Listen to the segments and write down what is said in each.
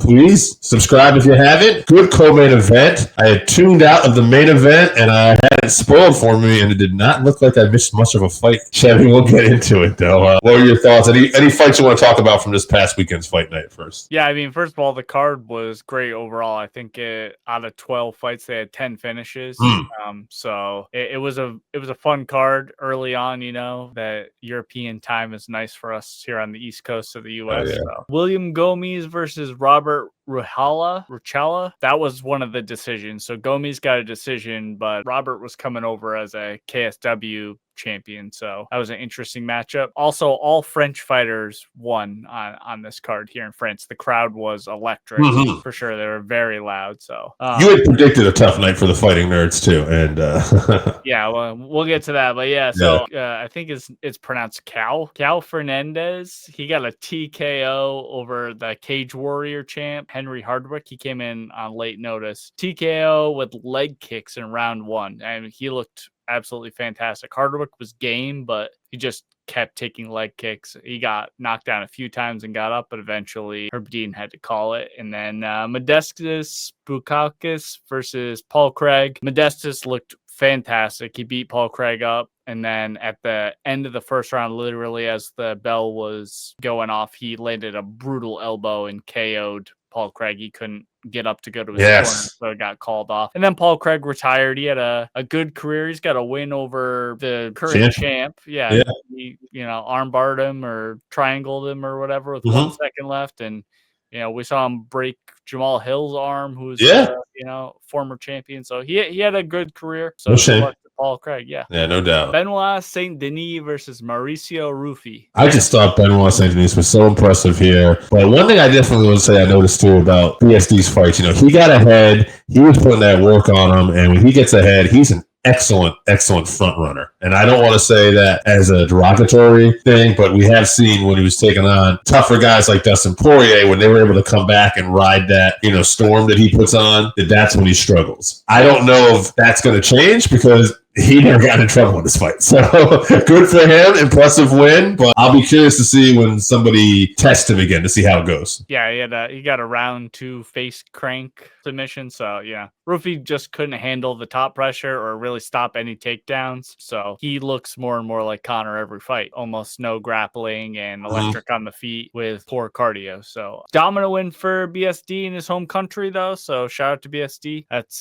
please subscribe if you haven't. Good co-main event. I had tuned out of the main event, and I had it spoiled for me, and it did not look like I missed much of a fight. Chevy, we'll get into it, though. What were your thoughts? Any fights you want to talk about from this past weekend's Fight Night first? Yeah, I mean, first of all, the card was great overall. I think out of 12 fights, they had 10 finishes. So it was a fun card early on. You know, that European time is nice for us here on the East Coast of the U.S. Oh, yeah. So. William Gomes versus Robert Ruchala. That was one of the decisions. So Gomes got a decision, but Robert was coming over as a KSW champion. So that was an interesting matchup. Also, all French fighters won on this card here in France. The crowd was electric for sure. They were very loud. So you had predicted a tough night for the fighting nerds too, and yeah, well, we'll get to that. But yeah, so I think it's pronounced Kaue Fernandes. He got a TKO over the Cage Warrior champ Henry Hardwick. He came in on late notice. TKO with leg kicks in round 1, and he looked absolutely fantastic. Hardwick was game, but he just kept taking leg kicks. He got knocked down a few times and got up, but eventually Herb Dean had to call it. And then Modestas Bukauskas versus Paul Craig. Modestas looked fantastic. He beat Paul Craig up. And then at the end of the first round, literally as the bell was going off, he landed a brutal elbow and KO'd Paul Craig. He couldn't get up to go to his corner, so it got called off. And then Paul Craig retired. He had a good career. He's got a win over the current champ. Yeah. He, armbarred him or triangled him or whatever with 1 second left. And, we saw him break Jamal Hill's arm, who's, former champion. So he had a good career. So Paul Craig, yeah, no doubt. Benoit Saint-Denis versus Mauricio Ruffy. I just thought Benoit Saint-Denis was so impressive here. But one thing I definitely want to say I noticed too about BSD's fights, he got ahead. He was putting that work on him, and when he gets ahead, he's an excellent front runner. And I don't want to say that as a derogatory thing, but we have seen when he was taking on tougher guys like Dustin Poirier, when they were able to come back and ride that, storm that he puts on, that's when he struggles. I don't know if that's going to change because he never got in trouble in this fight. So good for him. Impressive win. But I'll be curious to see when somebody tests him again to see how it goes. Yeah, he got a round 2 face crank submission. So yeah, Ruffy just couldn't handle the top pressure or really stop any takedowns. So he looks more and more like Conor every fight. Almost no grappling and electric on the feet with poor cardio. So dominant win for BSD in his home country though. So shout out to BSD. That's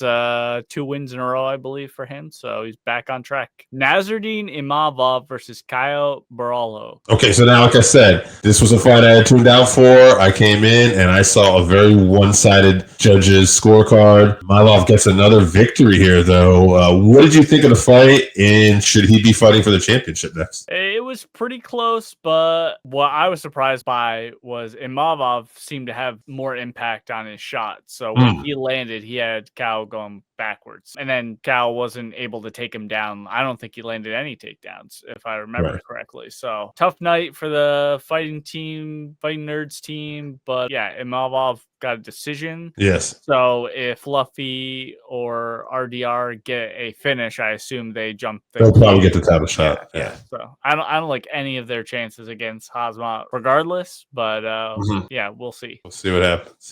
2 wins in a row, I believe, for him. So he's back on track. Nassourdine Imavov versus Caio Borralho. Okay, so now, like I said, this was a fight I had tuned out for. I came in and I saw a very one-sided judges scorecard. Imavov gets another victory here, though. What did you think of the fight, and should he be fighting for the championship next? It was pretty close, but what I was surprised by was Imavov seemed to have more impact on his shot. So when he landed, he had Caio going backwards, and then Caio wasn't able to take him down. I don't think he landed any takedowns, if I remember correctly. So tough night for the fighting nerds team, but yeah, Imavov got a decision. Yes. So if Luffy or RDR get a finish, I assume they jump. They'll probably get the title shot. Yeah. So I don't like any of their chances against Hazmat, regardless. But yeah, we'll see. We'll see what happens.